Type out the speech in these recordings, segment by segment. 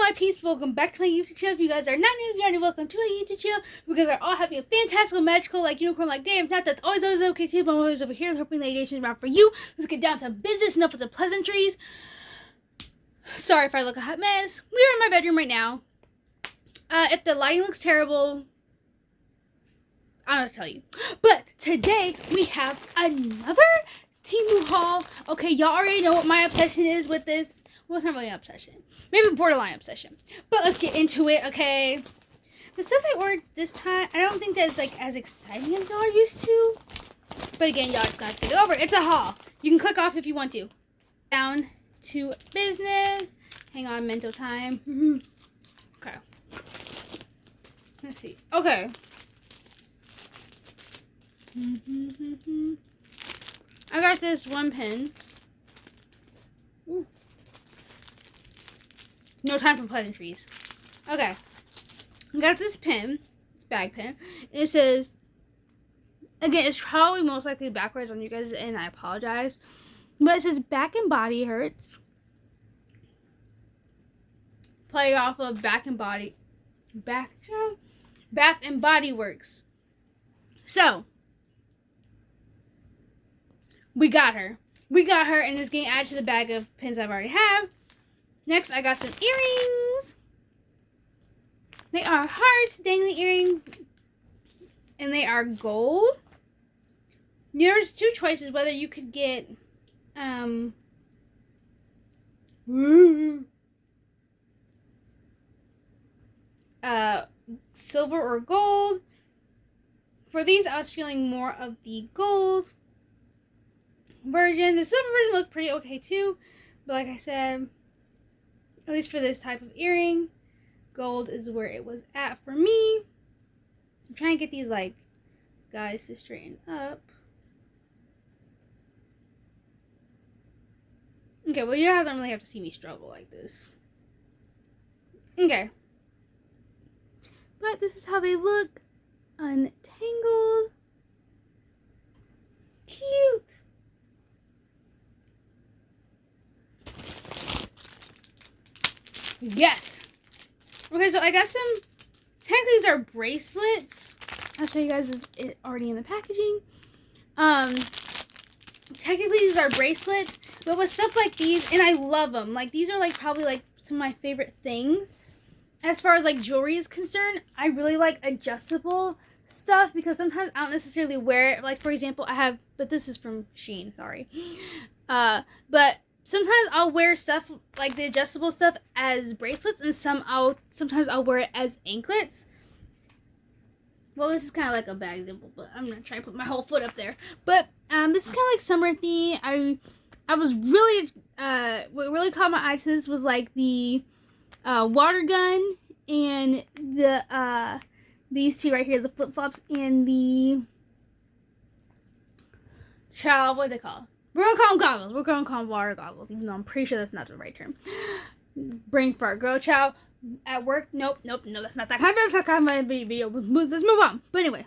my peeps, welcome back to my YouTube channel. If you guys are not new, welcome to my YouTube channel. You guys are all having a fantastical, magical, like unicorn, like day. If not, that's always okay too, but I'm always over here hoping the radiation is around for you. Let's get down to business, enough with the pleasantries. Sorry if I look a hot mess. We're in my bedroom right now. If the lighting looks terrible, I don't know what to tell you. But today, we have another Temu Haul. Okay, y'all already know what my obsession is with this. Well, it's not really an obsession. Maybe borderline obsession. But let's get into it, okay? The stuff I ordered this time, I don't think that's like as exciting as y'all are used to. But again, y'all just gotta get it over. It's a haul. You can click off if you want to. Down to business. Hang on, mental time. Okay. Let's see. Okay. I got this one pen. Ooh. No time for pleasantries. Okay. I got this pen. It's bag pen. It says, again, it's probably most likely backwards on you guys, and I apologize. But it says back and body hurts. Play off of back and body. Back and body works. So, we got her. We got her, and it's getting added to the bag of pins I've already have. Next, I got some earrings. They are heart dangly earrings, and they are gold. There's two choices whether you could get silver or gold. For these, I was feeling more of the gold version. The silver version looked pretty okay too, but like I said, at least for this type of earring, gold is where it was at for me. I'm trying to get these like guys to straighten up. Okay, well, you guys don't really have to see me struggle like this. Okay. But this is how they look. Untangled. Cute. Yes. Okay, so I got some, technically these are bracelets. I'll show you guys it's already in the packaging. Technically these are bracelets, but with stuff like these, and I love them. Like these are like probably like some of my favorite things. As far as like jewelry is concerned, I really like adjustable stuff because sometimes I don't necessarily wear it. Like for example, I have, but this is from Shein, sorry. But sometimes I'll wear stuff like the adjustable stuff as bracelets, and sometimes I'll wear it as anklets. Well, this is kind of like a bad example, but I'm gonna try to put my whole foot up there. But this is kind of like summer theme. I was really what really caught my eye to this was like the water gun and the these two right here, the flip flops and the child. What do they call? We're gonna call them goggles. We're gonna call them water goggles, even though I'm pretty sure that's not the right term. Brain fart, girl child. At work, nope, that's not that kind of video. Let's move on. But anyway,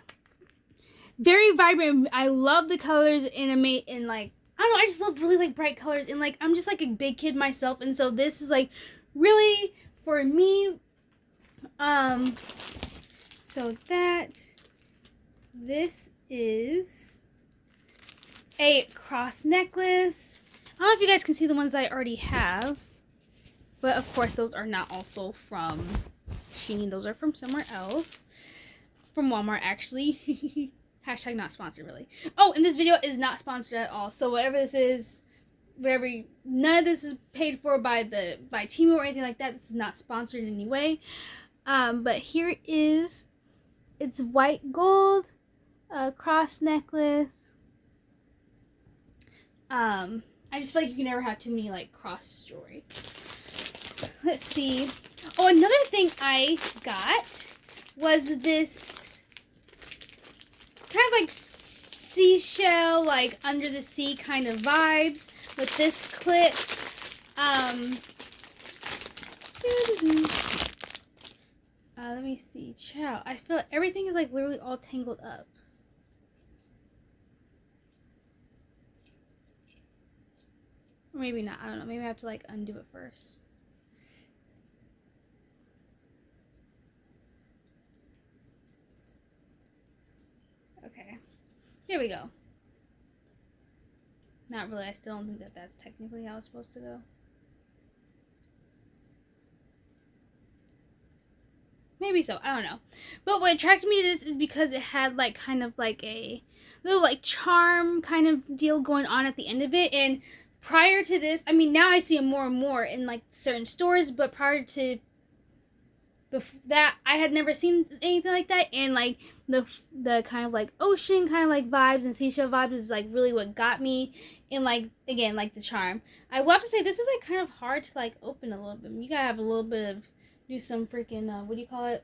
very vibrant. I love the colors and like I don't know. I just love really like bright colors, and like I'm just like a big kid myself, and so this is like really for me. So this is a cross necklace. I don't know if you guys can see the ones that I already have. But of course, those are not also from Shein. Those are from somewhere else. From Walmart, actually. Hashtag not sponsored, really. Oh, and this video is not sponsored at all. So whatever this is, none of this is paid for by Temu or anything like that. This is not sponsored in any way. But here is, it's white gold, cross necklace. I just feel like you can never have too many like cross jewelry. Let's see. Oh, another thing I got was this kind of like seashell, like under the sea kind of vibes with this clip. Let me see. Chow. I feel like everything is like literally all tangled up. Or maybe not. I don't know. Maybe I have to like undo it first. Okay. There we go. Not really. I still don't think that that's technically how it's supposed to go. Maybe so. I don't know. But what attracted me to this is because it had like kind of like a little like charm kind of deal going on at the end of it. And prior to this, I mean, now I see it more and more in like certain stores, but prior to that, I had never seen anything like that. And like the kind of like ocean kind of like vibes and seashell vibes is like really what got me. And like again, like the charm. I will have to say this is like kind of hard to like open a little bit. You gotta have a little bit of do some freaking what do you call it?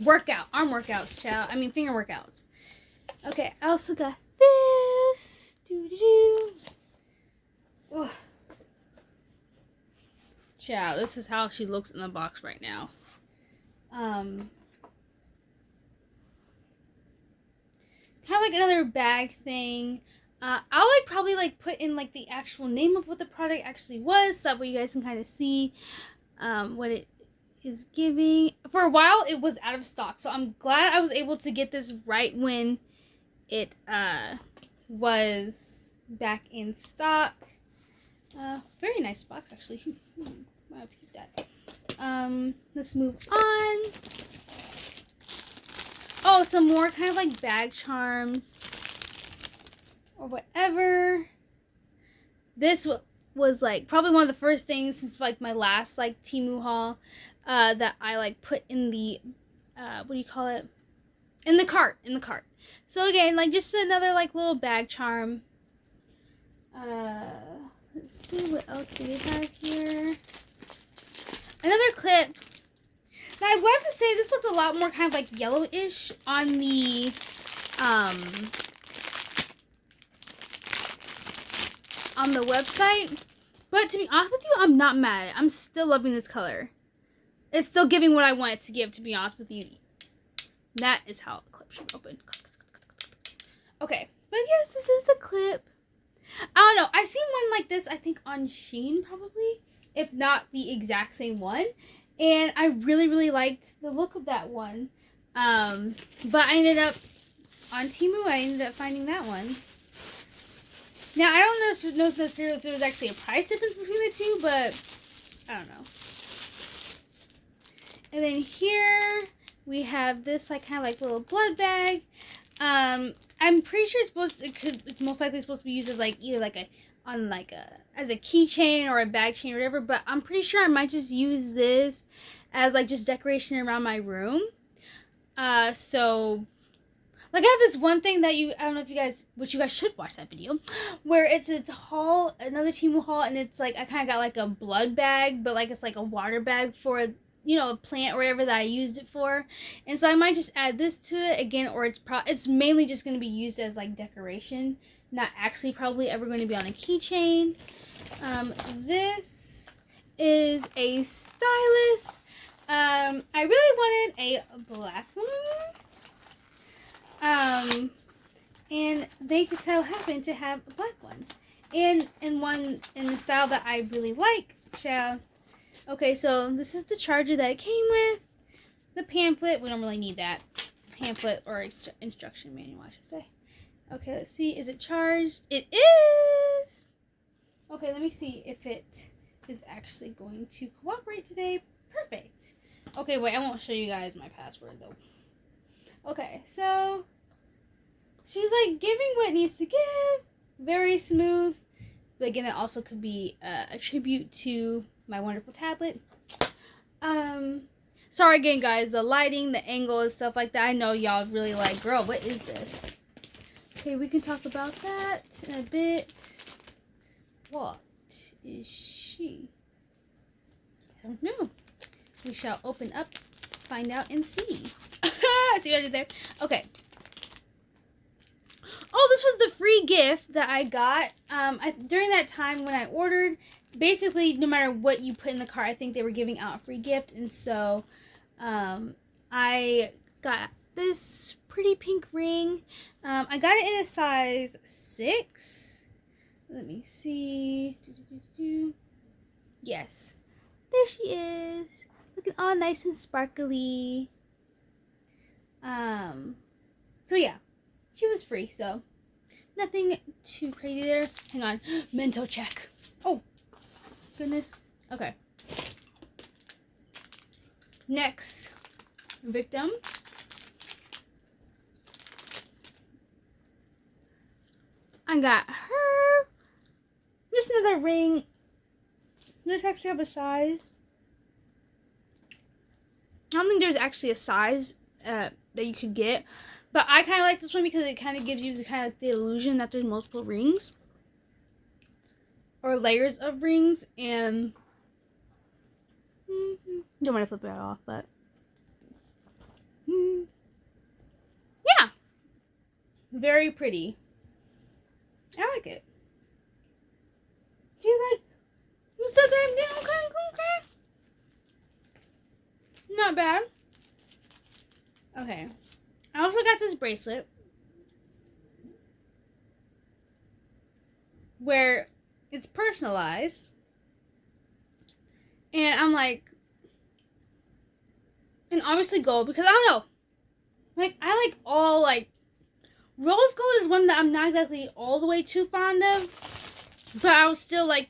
Arm workouts, child. I mean finger workouts. Okay, I also got this. Ugh. Child, this is how she looks in the box right now. Kind of like another bag thing. I'll like probably like put in like the actual name of what the product actually was, so that way you guys can kind of see what it is giving. For a while it was out of stock, so I'm glad I was able to get this right when it was back in stock. Very nice box actually. I have to keep that. Let's move on. Oh, some more kind of like bag charms or whatever. This was like probably one of the first things since like my last like Temu haul that I like put in the what do you call it? In the cart. So again, like just another like little bag charm. Let's see what else do we have here. Another clip. Now I would have to say this looked a lot more kind of like yellowish on the website. But to be honest with you, I'm not mad. I'm still loving this color. It's still giving what I want it to give, to be honest with you. That is how a clip should open. Okay, but yes, this is a clip. I don't know. I seen one like this, I think, on Shein probably, if not the exact same one. And I really, really liked the look of that one. But I ended up, on Temu, I ended up finding that one. Now, I don't know if it knows necessarily if there was actually a price difference between the two, but I don't know. And then here we have this like kind of like little blood bag. I'm pretty sure it's most likely supposed to be used as like either like as a keychain or a bag chain or whatever, but I'm pretty sure I might just use this as like just decoration around my room. So like I have this one thing that I don't know if you guys should watch that video, where it's another Temu haul, and it's like I kind of got like a blood bag, but like it's like a water bag for, you know, a plant or whatever that I used it for. And so I might just add this to it again, or it's mainly just going to be used as like decoration, not actually probably ever going to be on a keychain. This is a stylus. I really wanted a black one. And they just so happen to have a black one. And one in the style that I really like, child. Okay, so this is the charger that it came with. The pamphlet. We don't really need that. Pamphlet or instruction manual, I should say. Okay, let's see. Is it charged? It is! Okay, let me see if it is actually going to cooperate today. Perfect. Okay, wait. I won't show you guys my password, though. Okay, so she's like giving what it needs to give. Very smooth. But again, it also could be a tribute to my wonderful tablet. Sorry again, guys. The lighting, the angle, and stuff like that. I know y'all really like, girl, what is this? Okay, we can talk about that in a bit. What is she? I don't know. We shall open up, find out, and see. See what I did there? Okay. Oh, this was the free gift that I got during that time when I ordered. Basically, no matter what you put in the cart, I think they were giving out a free gift. And so I got this pretty pink ring. I got it in a size 6. Let me see. Yes. There she is. Looking all nice and sparkly. So yeah. she was free, so nothing too crazy there. Hang on. Mental check. Oh, goodness. Okay. Next victim. I got her. Just another ring. Does this actually have a size? I don't think there's actually a size that you could get. But I kind of like this one because it kind of gives you the kind of the illusion that there's multiple rings. Or layers of rings. And don't want to flip it off, but yeah. Very pretty. I like it. She's like, what's the damn thing? Okay. Not bad. Okay. I also got this bracelet where it's personalized. And I'm like, and obviously gold, because I don't know. Like, I like all, like, rose gold is one that I'm not exactly all the way too fond of. But I will still, like,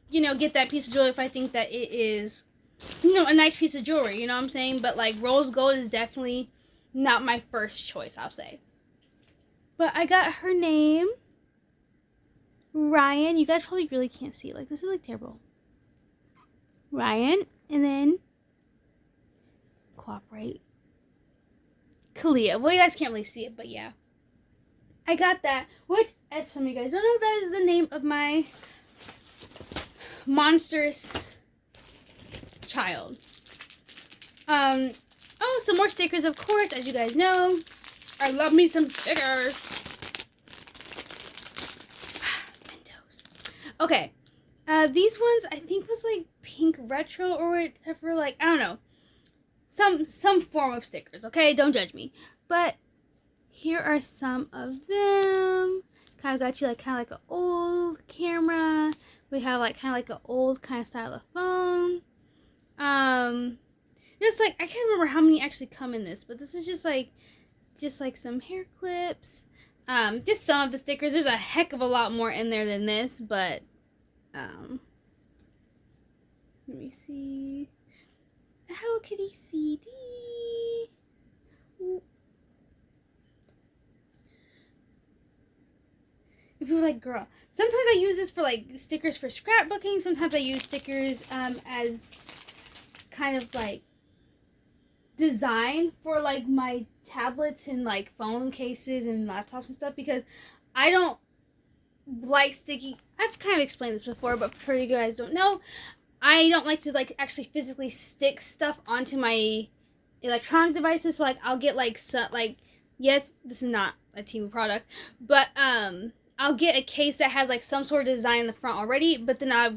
you know, get that piece of jewelry if I think that it is, you know, a nice piece of jewelry. You know what I'm saying? But, like, rose gold is definitely not my first choice, I'll say. But I got her name. Ryan. You guys probably really can't see it. Like, this is, like, terrible. Ryan. And then cooperate. Kalia. Well, you guys can't really see it, but yeah. I got that. Which, if some of you guys don't know, that is the name of my monstrous child. Oh, some more stickers, of course, as you guys know. I love me some stickers. Mentos. Okay. These ones, I think, was like pink retro or whatever. Like, I don't know. Some form of stickers, okay? Don't judge me. But here are some of them. Kind of got you like kind of like an old camera. We have like kind of like an old kind of style of phone. Just like I can't remember how many actually come in this, but this is just like some hair clips. Just some of the stickers. There's a heck of a lot more in there than this, but let me see. A Hello Kitty CD. Ooh. And people are like, girl, sometimes I use this for like stickers for scrapbooking. Sometimes I use stickers as kind of like design for like my tablets and like phone cases and laptops and stuff, because I don't like sticky. I've kind of explained this before, but for you guys don't know, I don't like to like actually physically stick stuff onto my electronic devices. So like I'll get like yes, this is not a Temu product, but I'll get a case that has like some sort of design in the front already, but then I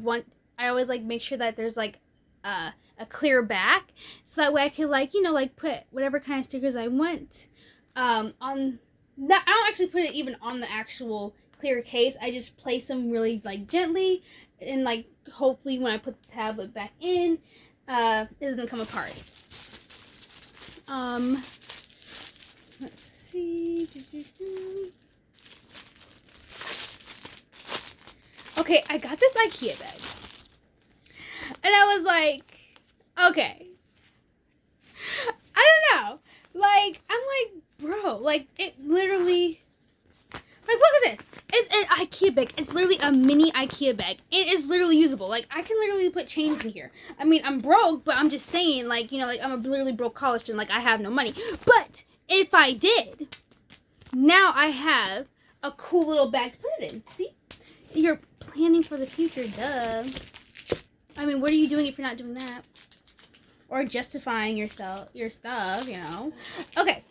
always like make sure that there's like a clear back, so that way I can like, you know, like put whatever kind of stickers I want on that. I don't actually put it even on the actual clear case. I just place them really like gently, and like hopefully when I put the tablet back in, it doesn't come apart. Let's see. Okay, I got this IKEA bag. And I was like, okay. I don't know. Like, I'm like, bro, like, it literally, like, look at this. It's an IKEA bag. It's literally a mini IKEA bag. It is literally usable. Like, I can literally put chains in here. I mean, I'm broke, but I'm just saying, like, you know, like, I'm a literally broke college student. Like, I have no money. But if I did, now I have a cool little bag to put it in. See? You're planning for the future, duh. I mean, what are you doing if you're not doing that? Or justifying your stuff, you know? Okay.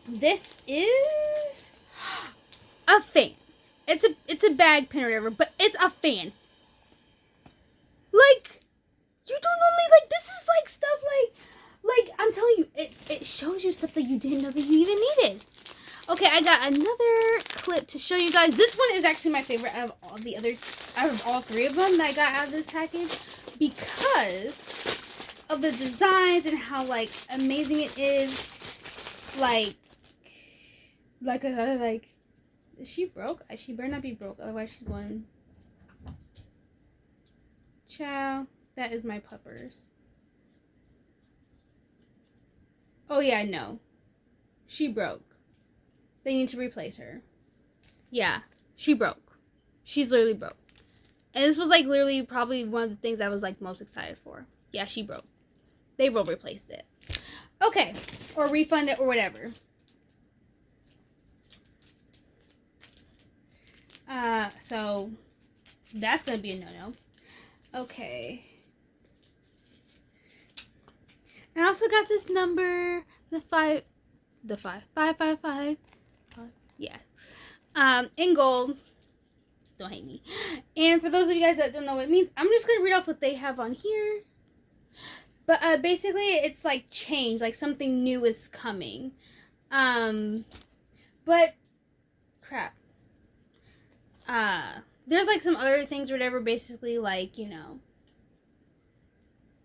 This is a fan. It's a bag pin or whatever, but it's a fan. Like, you don't normally, like, this is like stuff like I'm telling you, it shows you stuff that you didn't know that you even needed. Okay, I got another clip to show you guys. This one is actually my favorite out of all three of them that I got out of this package, because of the designs and how like amazing it is. Like, Like, like, is she broke? She better not be broke, otherwise she's going. Ciao. That is my puppers. Oh yeah, no. She broke. They need to replace her. Yeah, she broke. She's literally broke. And this was like literally probably one of the things I was like most excited for. Yeah, she broke. They will replace it. Okay. Or refund it or whatever. So that's gonna be a no-no. Okay. I also got this number, the 555. Yeah. In gold. Don't hate me. And for those of you guys that don't know what it means, I'm just gonna read off what they have on here. But basically, it's like change, like something new is coming. But crap. There's like some other things or whatever. Basically, like, you know.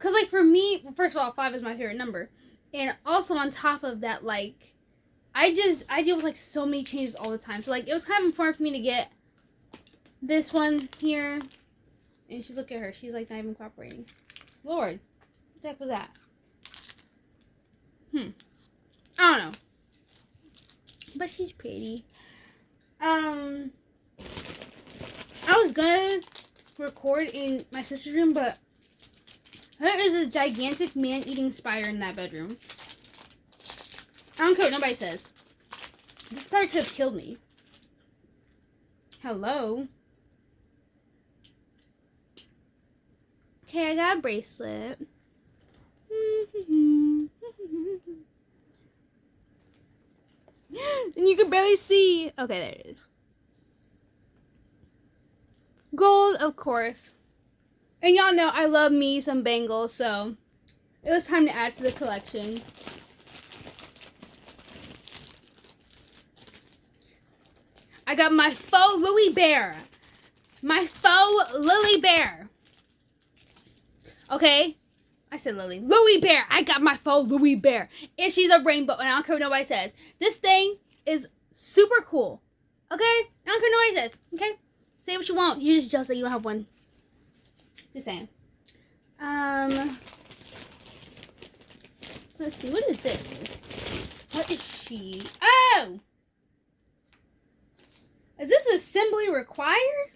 Cause like for me, first of all, 5 is my favorite number, and also on top of that, like, I deal with like so many changes all the time. So like it was kind of important for me to get this one here, and she, look at her, she's like not even cooperating. Lord, what the heck was that? I don't know, but she's pretty. I was gonna record in my sister's room, but there is a gigantic man-eating spider in that bedroom. I don't care what nobody says. This spider could have killed me. Hello? Okay, I got a bracelet. And you can barely see. Okay, there it is. Gold, of course. And y'all know I love me some bangles, so it was time to add to the collection. I got my faux Louis Bear. My faux Lily Bear. Okay? I said Lily. Louis Bear. I got my faux Louis Bear. And she's a rainbow, and I don't care what nobody says. This thing is super cool. Okay? I don't care what nobody says. Okay? Say what you want. You're just jealous that you don't have one. Just saying. Let's see. What is this? What is she? Oh! Is this assembly required?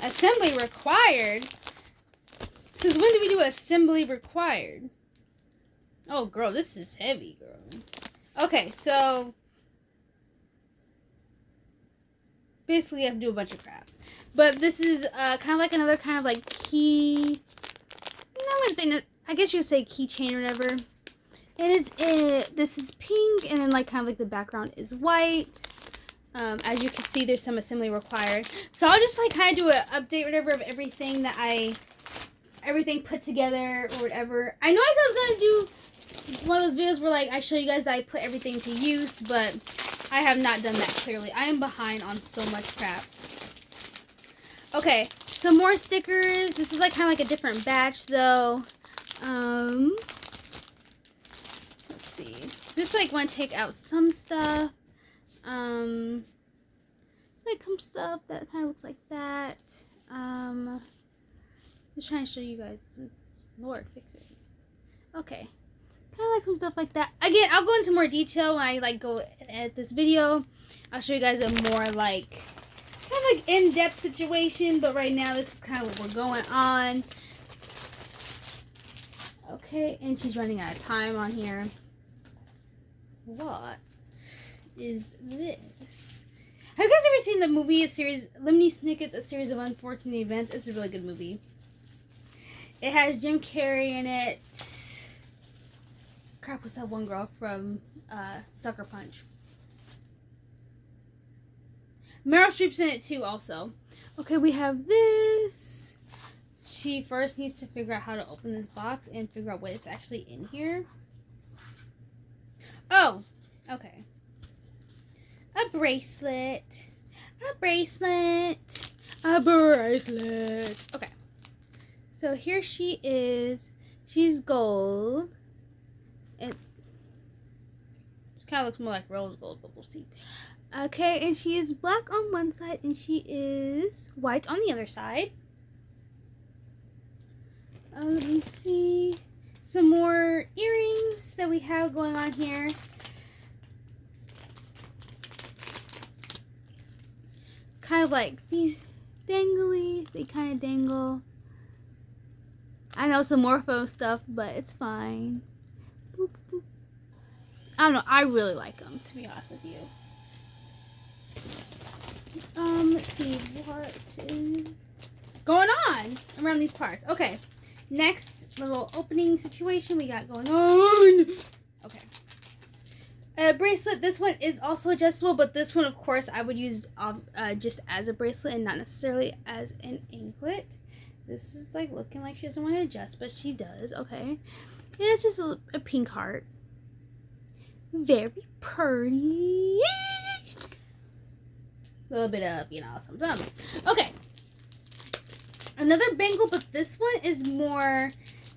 Assembly required? Because when did we do assembly required? Oh, girl, this is heavy, girl. Okay, so basically, I have to do a bunch of crap. But this is kind of like another kind of like key. I guess you would say keychain or whatever. And this is pink, and then like kind of like the background is white. As you can see, there's some assembly required. So I'll just like kind of do an update, whatever, of everything that everything put together or whatever. I know I said I was gonna do one of those videos where like I show you guys that I put everything to use, but I have not done that clearly. I am behind on so much crap. Okay, some more stickers. This is like kind of like a different batch though. Let's see. Just like want to take out some stuff. Like some stuff that kind of looks like that. Just trying to show you guys. Lord, fix it. Okay. Kind of like some stuff like that. Again, I'll go into more detail when I like go edit this video. I'll show you guys a more like kind of like in-depth situation, but right now this is kind of what we're going on. Okay, and she's running out of time on here. What is this? Have you guys ever seen the movie, Lemony Snicket's A Series of Unfortunate Events? It's a really good movie. It has Jim Carrey in it. Crap, what's that one girl from Sucker Punch? Meryl Streep's in it too also. Okay, we have this. She first needs to figure out how to open this box and figure out what is actually in here. Oh, okay. A bracelet. A bracelet. A bracelet. Okay. So here she is. She's gold. kind of looks more like rose gold, but we'll see. Okay, and she is black on one side, and she is white on the other side. Let me see some more earrings that we have going on here. Kind of like these dangly. They kind of dangle. I know some Morpho stuff, but it's fine. Boop, boop. I don't know. I really like them, to be honest with you. Let's see what is going on around these parts. Okay, next little opening situation we got going on. Okay, a bracelet. This one is also adjustable, but this one, of course, I would use just as a bracelet and not necessarily as an anklet. This is like looking like she doesn't want to adjust, but she does. Okay, and it's just a pink heart. Very pretty. A little bit of, you know, something. Okay. Another bangle, but this one is more,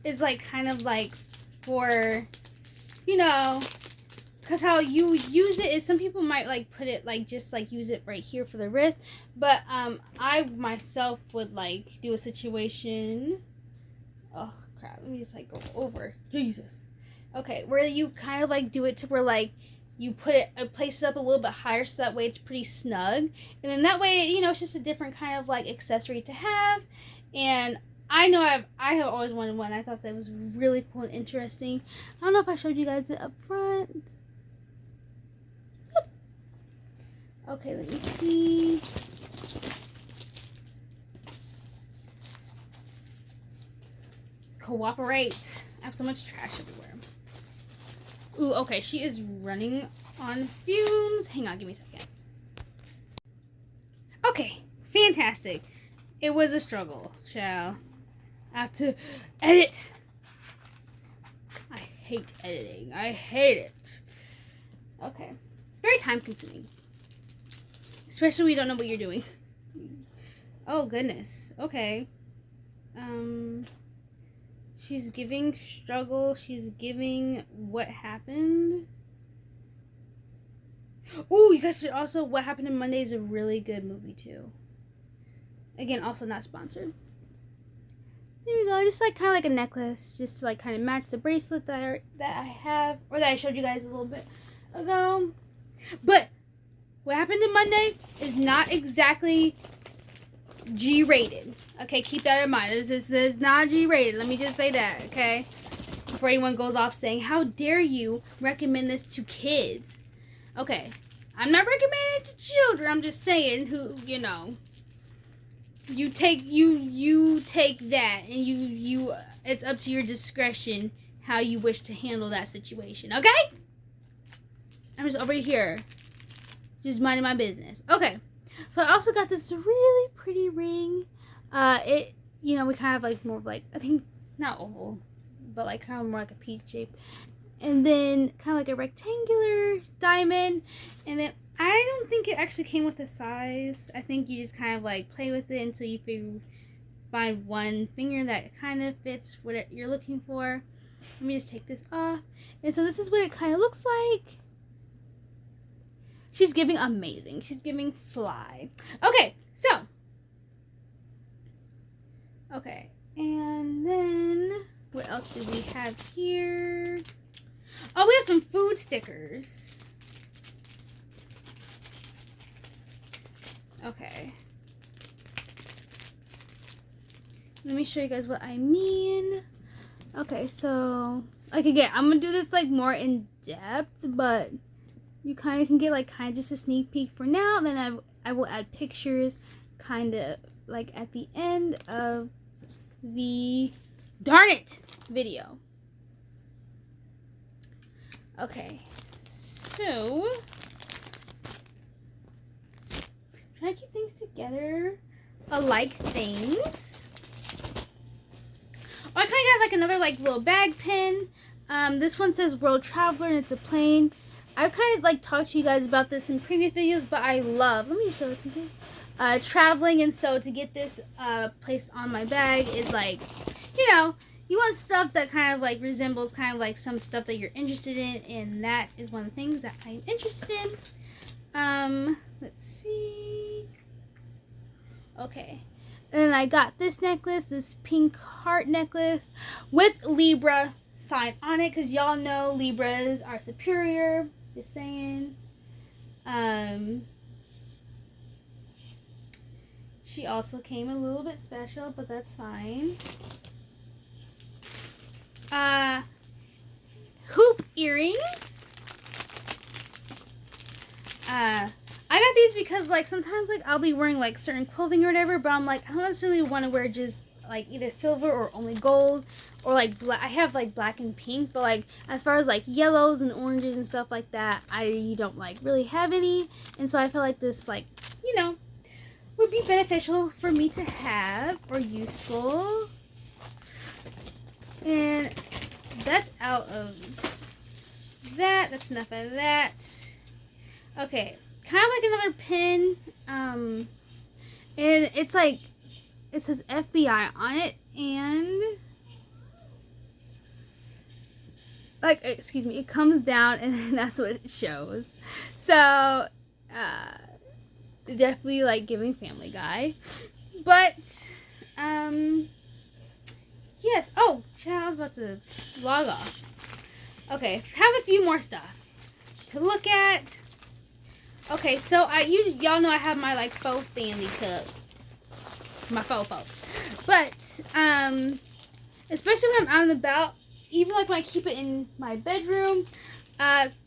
is like kind of like for, you know, because how you use it is some people might like put it like just like use it right here for the wrist. But I myself would like do a situation. Oh crap, let me just like go over. Jesus. Okay, where you kind of like do it to where like you put it, place it up a little bit higher so that way it's pretty snug. And then that way, you know, it's just a different kind of like accessory to have. And I know I have always wanted one. I thought that was really cool and interesting. I don't know if I showed you guys it up front. Okay, let me see. Cooperate. I have so much trash everywhere. Ooh, okay, she is running on fumes. Hang on, give me a second. Okay, fantastic. It was a struggle, child. I have to edit. I hate editing. I hate it. Okay. It's very time consuming. Especially when you don't know what you're doing. Oh, goodness. Okay. She's giving struggle. She's giving what happened. Oh, you guys should also, What Happened on Monday is a really good movie too. Again, also not sponsored. There we go. Just like kind of like a necklace, just to like kind of match the bracelet that I have, or that I showed you guys a little bit ago. But What Happened on Monday is not exactly G-rated. Okay, keep that in mind. This is not G-rated. Let me just say that, okay? Before anyone goes off saying, how dare you recommend this to kids? Okay, I'm not recommending it to children. I'm just saying who, you know, you take that and you it's up to your discretion how you wish to handle that situation, okay? I'm just over here just minding my business. Okay. So I also got this really pretty ring. It, you know, we kind of like more of like, I think not oval, but like kind of more like a peach shape. And then kind of like a rectangular diamond. And then I don't think it actually came with a size. I think you just kind of like play with it until you find one finger that kind of fits what you're looking for. Let me just take this off. And so this is what it kind of looks like. She's giving amazing. She's giving fly. Okay, so. Okay, and then what else do we have here? Oh, we have some food stickers. Okay. Let me show you guys what I mean. Okay, so, like again, I'm gonna do this like more in depth, but you kind of can get like kind of just a sneak peek for now. And then I will add pictures kind of like at the end of the darn it video. Okay, so trying to keep things together, alike things. Oh, I kind of got like another like little bag pin. This one says World Traveler and it's a plane. I've kind of like talked to you guys about this in previous videos, but I love, let me show it to you, traveling. And so to get this placed on my bag is like, you know, you want stuff that kind of like resembles kind of like some stuff that you're interested in, and that is one of the things that I'm interested in. Let's see. Okay. And then I got this necklace, this pink heart necklace with Libra sign on it, because y'all know Libras are superior. Just saying. She also came a little bit special, but that's fine. Hoop earrings. I got these because like sometimes like I'll be wearing like certain clothing or whatever, but I'm like I don't necessarily want to wear just like either silver or only gold, or like black. I have like black and pink, but like as far as like yellows and oranges and stuff like that, I don't like really have any, and so I feel like this like, you know, would be beneficial for me to have, or useful. And that's out of that. That's enough of that. Okay, kind of like another pin. And it's like, it says FBI on it, and like, excuse me, it comes down and that's what it shows. So, definitely like giving Family Guy. But, yes. Oh, I was about to log off. Okay, have a few more stuff to look at. Okay, so y'all know I have my like faux Stanley cup. My faux. But, especially when I'm out and about, even like when I keep it in my bedroom,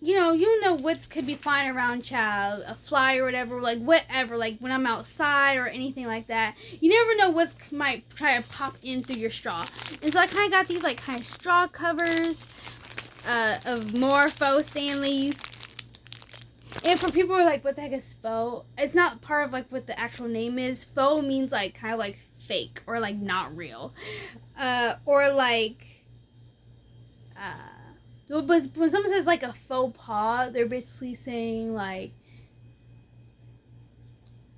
you don't know what could be flying around, child, a fly or whatever, like whatever, like when I'm outside or anything like that. You never know what might try to pop in through your straw. And so I kind of got these like kind of straw covers of more faux Stanleys. And for people who are like, what the heck is faux? It's not part of like what the actual name is. Faux means like kind of like fake or like not real. Or like, but when someone says like a faux pas, they're basically saying like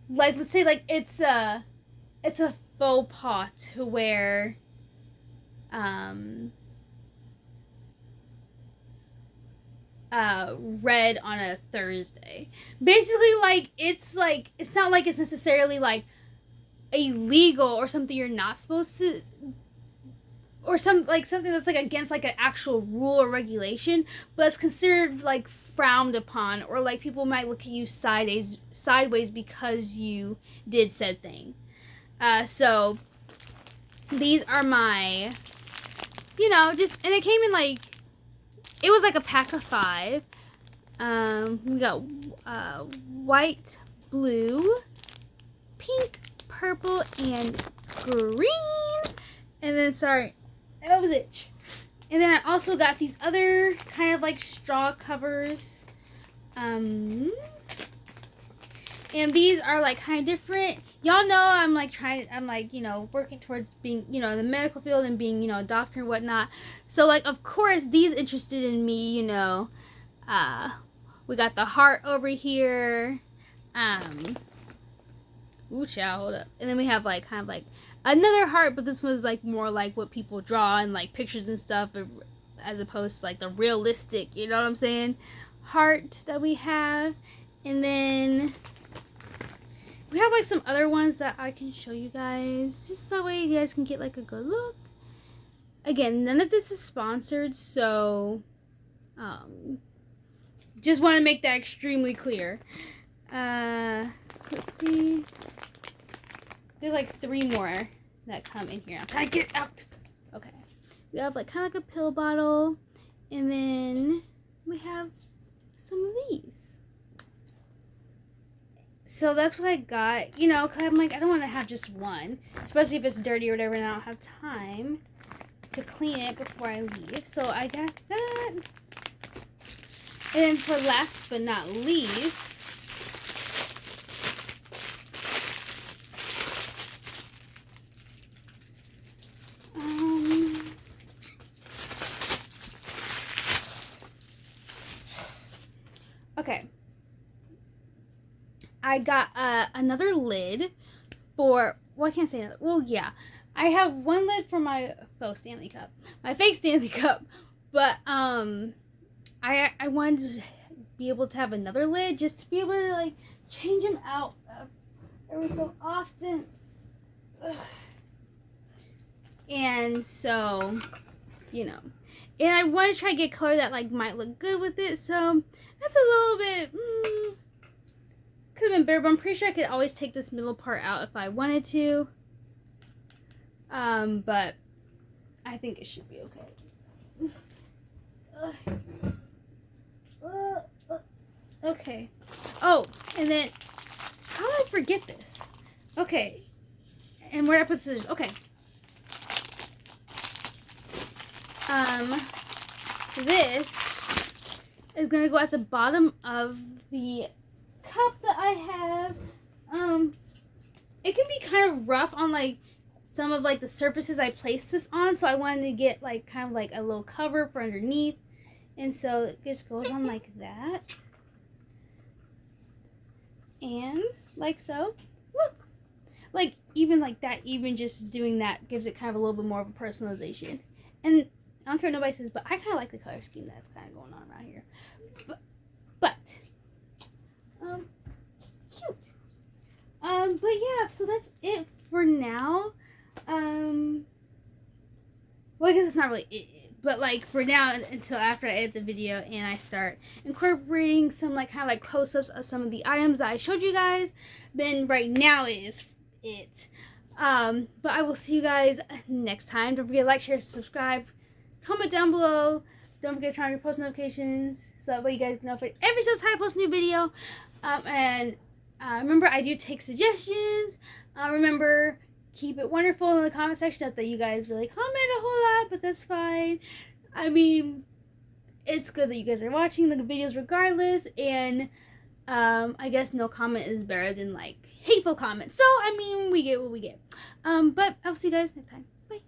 let's say like it's a faux pas to wear red on a Thursday. Basically like it's not like it's necessarily like illegal or something you're not supposed to, or something that's like against like an actual rule or regulation, but it's considered like frowned upon, or like people might look at you sideways because you did said thing. So these are my, just, and it came in like, it was like a pack of 5. We got white, blue, pink, purple, and green. And then, sorry, that was it. And then I also got these other kind of like straw covers. And these are like kind of different. Y'all know I'm like working towards being, in the medical field and being, a doctor and whatnot. So like, of course, these interested in me, we got the heart over here. Ooh, child, hold up. And then we have like kind of like another heart, but this was like more like what people draw and like pictures and stuff, as opposed to like the realistic, you know what I'm saying, heart that we have. And then we have like some other ones that I can show you guys, just so that way you guys can get like a good look. Again, none of this is sponsored, so just want to make that extremely clear. Let's see. There's like 3 more that come in here. I'm trying to get it out. Okay. We have like kind of like a pill bottle, and then we have some of these. So that's what I got, because I'm like, I don't want to have just one, especially if it's dirty or whatever, and I don't have time to clean it before I leave. So I got that. And then for last but not least, okay, I got another lid for, well, I can't say another, well, yeah, I have one lid for my faux Stanley Cup, my fake Stanley Cup, but I wanted to be able to have another lid just to be able to like change them out every so often. Ugh. And so, you know, and I want to try to get color that like might look good with it, so that's a little bit could have been better, but I'm pretty sure I could always take this middle part out if I wanted to. But I think it should be okay. Okay. Oh, and then how did I forget this? Okay. And where did I put the scissors? Okay. This is gonna go at the bottom of the cup that I have. It can be kind of rough on like some of like the surfaces I placed this on, so I wanted to get like kind of like a little cover for underneath, and so it just goes on like that, and like so. Look, like even like that, even just doing that gives it kind of a little bit more of a personalization. And I don't care what nobody says, but I kind of like the color scheme that's kind of going on around here. But cute. But yeah, so that's it for now. Well, I guess it's not really it, but like for now until after I edit the video and I start incorporating some like kind of like close-ups of some of the items that I showed you guys, then right now is it. But I will see you guys next time. Don't forget to like, share, subscribe, comment down below. Don't forget to turn on your post notifications so that way you guys know if every single time I post a new video. Remember, I do take suggestions. Remember, keep it wonderful in the comment section. Not that you guys really comment a whole lot, but that's fine. I mean, it's good that you guys are watching the videos regardless, and I guess no comment is better than like hateful comments. So I mean, we get what we get. But I'll see you guys next time. Bye.